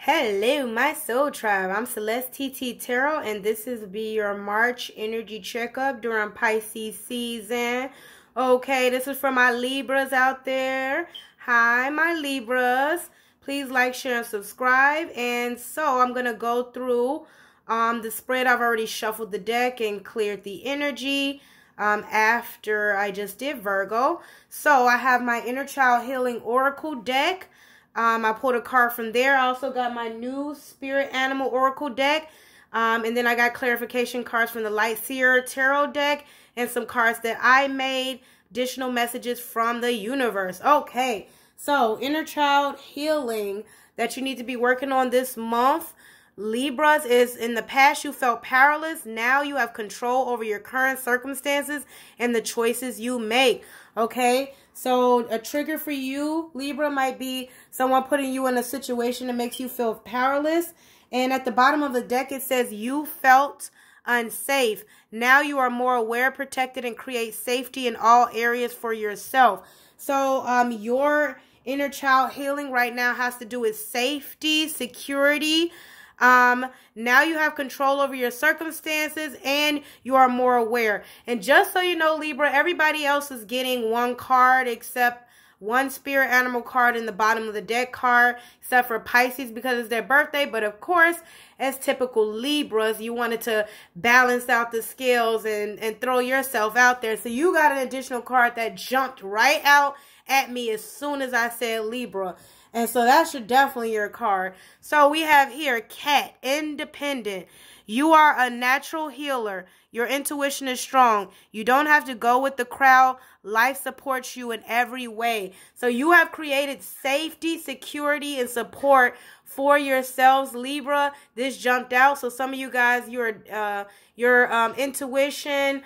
Hello, my soul tribe. I'm Celeste TT Tarot, and this is be your March energy checkup during Pisces season. Okay, this is for my Libras out there. Hi, my Libras. Please like, share, and subscribe. And so I'm going to go through the spread. I've already shuffled the deck and cleared the energy after I just did Virgo. So I have my Inner Child Healing Oracle deck. I pulled a card from there. I also got my new Spirit Animal Oracle deck. And then I got clarification cards from the Light Seer Tarot deck and some cards that I made. Additional messages from the universe. Okay, so inner child healing that you need to be working on this month. Libras is in the past you felt powerless. Now you have control over your current circumstances and the choices you make. Okay, so a trigger for you, Libra, might be someone putting you in a situation that makes you feel powerless. And at the bottom of the deck, it says you felt unsafe. Now you are more aware, protected, and create safety in all areas for yourself. So your inner child healing right now has to do with safety, security. Now you have control over your circumstances and you are more aware. And just so you know, Libra, everybody else is getting one card except one spirit animal card in the bottom of the deck card, except for Pisces because it's their birthday. But of course, as typical Libras, you wanted to balance out the scales and throw yourself out there. So you got an additional card that jumped right out at me as soon as I said Libra. And so that's definitely your card. So we have here, Cat, independent. You are a natural healer. Your intuition is strong. You don't have to go with the crowd. Life supports you in every way. So you have created safety, security, and support for yourselves, Libra. This jumped out. So some of you guys, your intuition,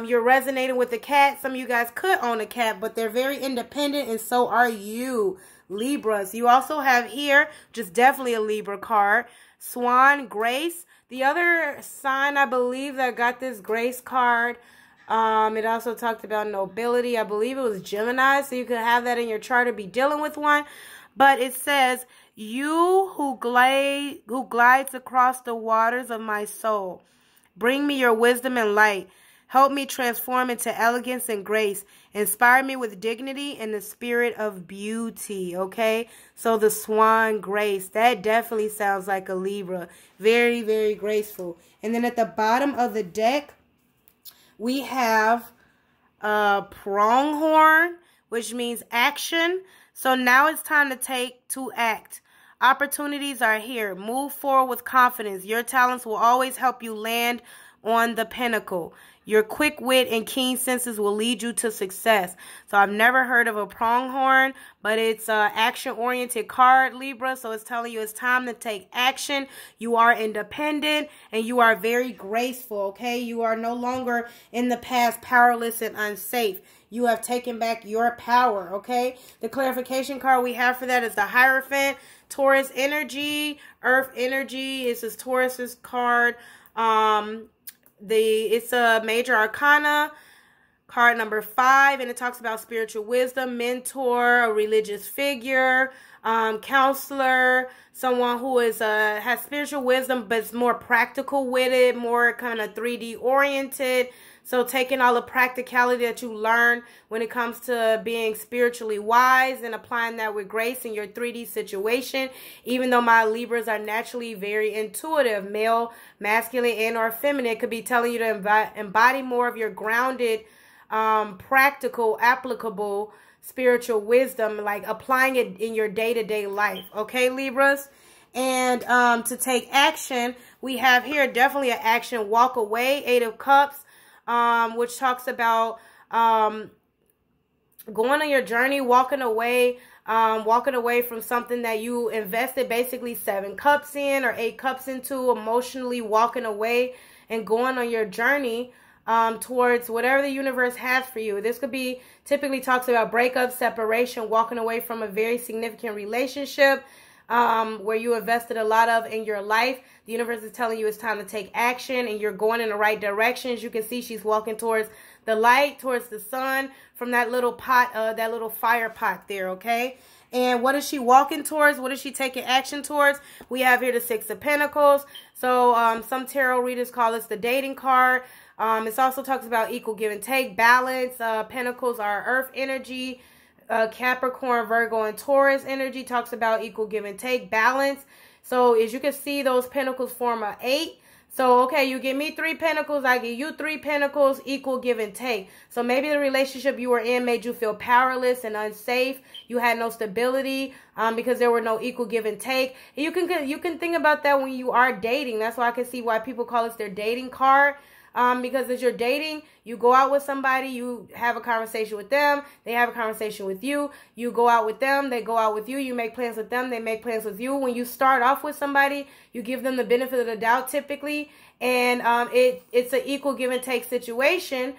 you're resonating with the cat. Some of you guys could own a cat, but they're very independent, and so are you, Libras. You also have here, just definitely a Libra card, Swan, Grace. The other sign, I believe, that got this Grace card, it also talked about nobility. I believe it was Gemini, so you could have that in your chart or be dealing with one. But it says, you who glides across the waters of my soul, bring me your wisdom and light. Help me transform into elegance and grace. Inspire me with dignity and the spirit of beauty, okay? So the Swan, Grace, that definitely sounds like a Libra. Very, very graceful. And then at the bottom of the deck, we have a pronghorn, which means action. So now it's time to act. Opportunities are here. Move forward with confidence. Your talents will always help you land on the pinnacle. Your quick wit and keen senses will lead you to success. So I've never heard of a pronghorn, but it's an action-oriented card, Libra. So it's telling you it's time to take action. You are independent and you are very graceful, okay? You are no longer in the past powerless and unsafe. You have taken back your power, okay? The clarification card we have for that is the Hierophant, Taurus energy, Earth energy. It's this Taurus's card. It's a major arcana, card number 5, and it talks about spiritual wisdom, mentor, a religious figure, counselor, someone who is has spiritual wisdom but is more practical with it, more kind of 3D oriented. So taking all the practicality that you learn when it comes to being spiritually wise and applying that with grace in your 3D situation. Even though my Libras are naturally very intuitive, male, masculine, and or feminine, it could be telling you to embody more of your grounded, practical, applicable spiritual wisdom, like applying it in your day-to-day life. Okay, Libras? And to take action, we have here definitely an action, walk away, 8 of Cups. Which talks about going on your journey, walking away from something that you invested basically 7 cups in or 8 cups into, emotionally walking away and going on your journey towards whatever the universe has for you. This could be, typically talks about breakup, separation, walking away from a very significant relationship, where you invested a lot of in your life. The universe is telling you it's time to take action and you're going in the right direction. As you can see, she's walking towards the light, towards the sun from that little pot, that little fire pot there, okay? And what is she walking towards? What is she taking action towards? We have here the Six of Pentacles. So some tarot readers call this the dating card. It also talks about equal give and take, balance. Pentacles are earth energy. Capricorn, Virgo, and Taurus energy talks about equal give and take, balance. So as you can see, those pentacles form an 8. So, okay, you give me 3 pentacles, I give you 3 pentacles, equal give and take. So maybe the relationship you were in made you feel powerless and unsafe. You had no stability because there were no equal give and take. And you can think about that when you are dating. That's why I can see why people call this their dating card. Because as you're dating, you go out with somebody, you have a conversation with them, they have a conversation with you, you go out with them, they go out with you, you make plans with them, they make plans with you. When you start off with somebody, you give them the benefit of the doubt typically, and it's an equal give and take situation,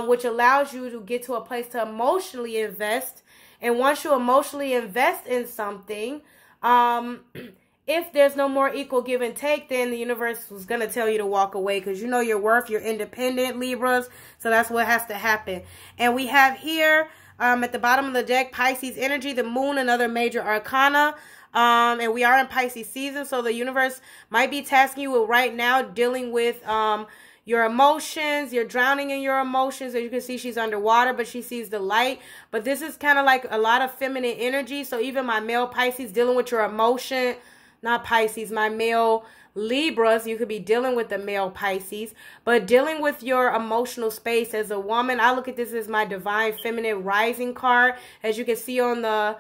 which allows you to get to a place to emotionally invest. And once you emotionally invest in something, if there's no more equal give and take, then the universe was going to tell you to walk away because you know your worth, you're independent, Libras. So that's what has to happen. And we have here at the bottom of the deck, Pisces energy, the moon, another major arcana. And we are in Pisces season. So the universe might be tasking you with right now dealing with your emotions. You're drowning in your emotions. As you can see, she's underwater, but she sees the light. But this is kind of like a lot of feminine energy. So even my male Pisces dealing with your emotion. Not Pisces, my male Libras, you could be dealing with the male Pisces, but dealing with your emotional space as a woman. I look at this as my divine feminine rising card. As you can see on the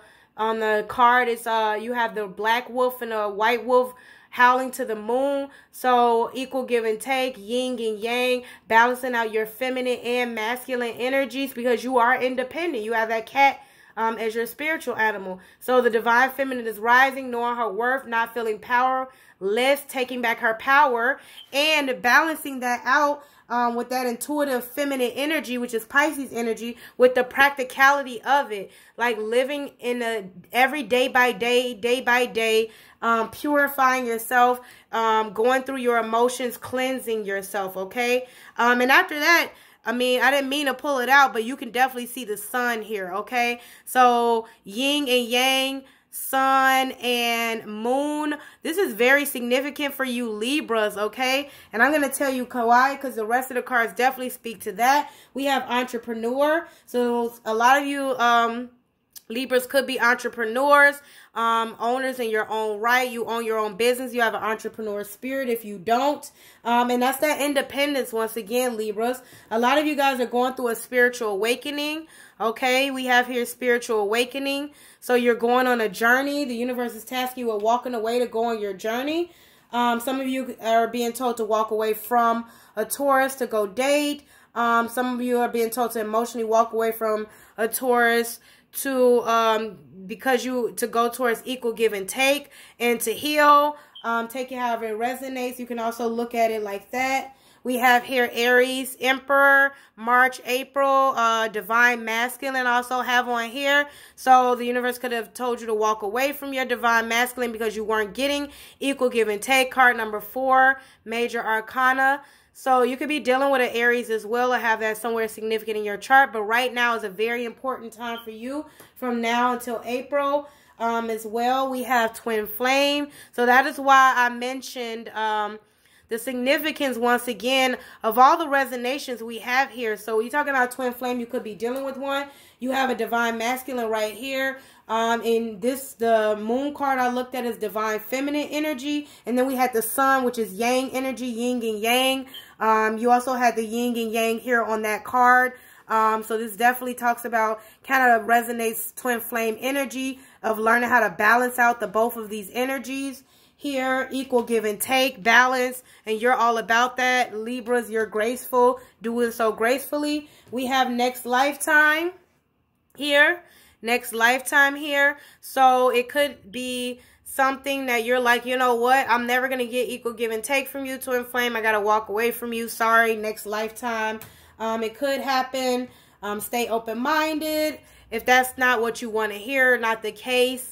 card, it's you have the black wolf and a white wolf howling to the moon. So equal give and take, yin and yang, balancing out your feminine and masculine energies because you are independent. You have that cat as your spiritual animal. So the divine feminine is rising, knowing her worth, not feeling powerless, taking back her power, and balancing that out with that intuitive feminine energy, which is Pisces energy, with the practicality of it. Like living in a every day by day, purifying yourself, going through your emotions, cleansing yourself, okay? And after that, I mean, I didn't mean to pull it out, but you can definitely see the sun here, okay? So, yin and yang, sun and moon. This is very significant for you Libras, okay? And I'm going to tell you why, because the rest of the cards definitely speak to that. We have entrepreneur. So, a lot of you Libras could be entrepreneurs, owners in your own right. You own your own business. You have an entrepreneur spirit if you don't. And that's that independence once again, Libras. A lot of you guys are going through a spiritual awakening. Okay, we have here spiritual awakening. So you're going on a journey. The universe is tasking you with walking away to go on your journey. Some of you are being told to walk away from a Taurus to go date. Some of you are being told to emotionally walk away from a Taurus to go towards equal give and take and to heal. Take it however it resonates. You can also look at it like that. We have here Aries, Emperor, March, April, Divine Masculine also have on here. So the universe could have told you to walk away from your Divine Masculine because you weren't getting equal give and take. Card number 4, Major Arcana. So you could be dealing with an Aries as well or have that somewhere significant in your chart. But right now is a very important time for you from now until April as well. We have Twin Flame. So that is why I mentioned the significance once again of all the resonations we have here. So you're talking about Twin Flame, you could be dealing with one. You have a Divine Masculine right here. In this, the moon card I looked at is Divine Feminine energy. And then we had the sun, which is Yang energy, Yin and Yang. You also had the Yin and Yang here on that card. So this definitely talks about, kind of resonates Twin Flame energy of learning how to balance out the both of these energies. Here, equal give and take, balance, and you're all about that. Libras, you're graceful, doing so gracefully. We have next lifetime here, next lifetime here. So it could be something that you're like, you know what, I'm never going to get equal give and take from you, Twin Flame. I got to walk away from you. Sorry, next lifetime. It could happen. Stay open-minded. If that's not what you want to hear, not the case.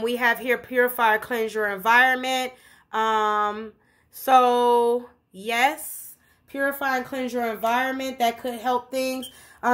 We have here purify or cleanse your environment. So yes, purify and cleanse your environment. That could help things.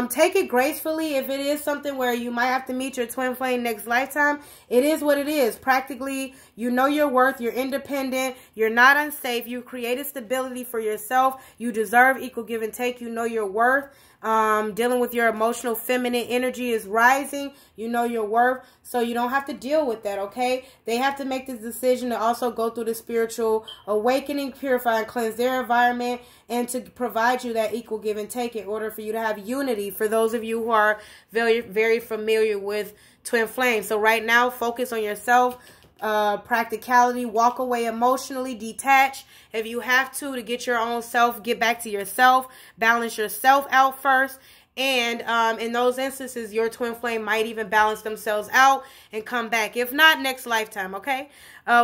Take it gracefully. If it is something where you might have to meet your twin flame next lifetime, it is what it is. Practically, you know your worth. You're independent. You're not unsafe. You created stability for yourself. You deserve equal give and take. You know your worth. Dealing with your emotional feminine energy is rising. You know your worth, so you don't have to deal with that, okay? They have to make this decision to also go through the spiritual awakening, purify and cleanse their environment, and to provide you that equal give and take in order for you to have unity. For those of you who are very, very familiar with twin flames. So right now, focus on yourself. Practicality, walk away emotionally, detach if you have to get your own self, get back to yourself, balance yourself out first. And in those instances, your twin flame might even balance themselves out and come back. If not, next lifetime, okay?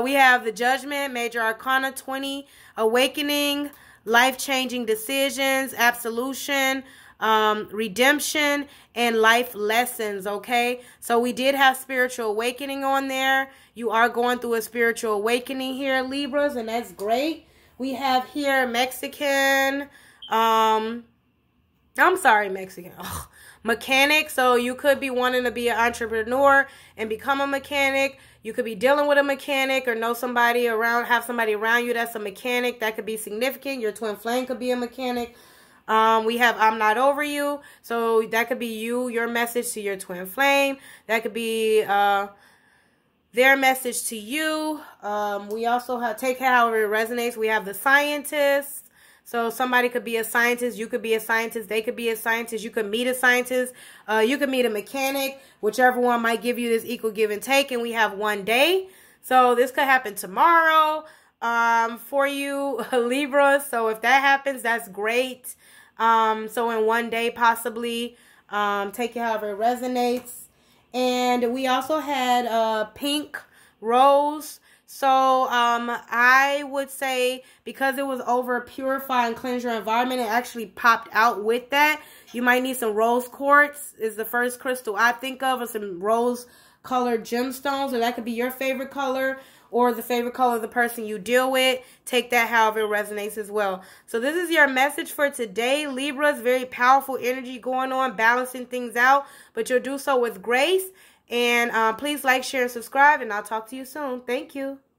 We have the Judgment, Major Arcana 20, Awakening, Life-Changing Decisions, Absolution, Redemption, and Life Lessons, okay? So we did have Spiritual Awakening on there. You are going through a spiritual awakening here, Libras, and that's great. We have here Mexican, mechanic. So you could be wanting to be an entrepreneur and become a mechanic. You could be dealing with a mechanic or know somebody around, have somebody around you that's a mechanic. That could be significant. Your twin flame could be a mechanic. We have I'm not over you. So that could be you, your message to your twin flame. That could be their message to you. We also have, take it however it resonates. We have the Scientist. So somebody could be a scientist. You could be a scientist. They could be a scientist. You could meet a scientist. You could meet a mechanic. Whichever one might give you this equal give and take. And we have one day. So this could happen tomorrow for you, Libra. So if that happens, that's great. So in one day, possibly, take it however it resonates. And we also had Pink Rose. So I would say because it was over Purify and Cleanse Your Environment, it actually popped out with that. You might need some rose quartz is the first crystal I think of, or some rose colored gemstones, or that could be your favorite color or the favorite color of the person you deal with. Take that however it resonates as well. So this is your message for today, Libras. Very powerful energy going on, balancing things out, but you'll do so with grace. And please like, share, and subscribe, and I'll talk to you soon. Thank you.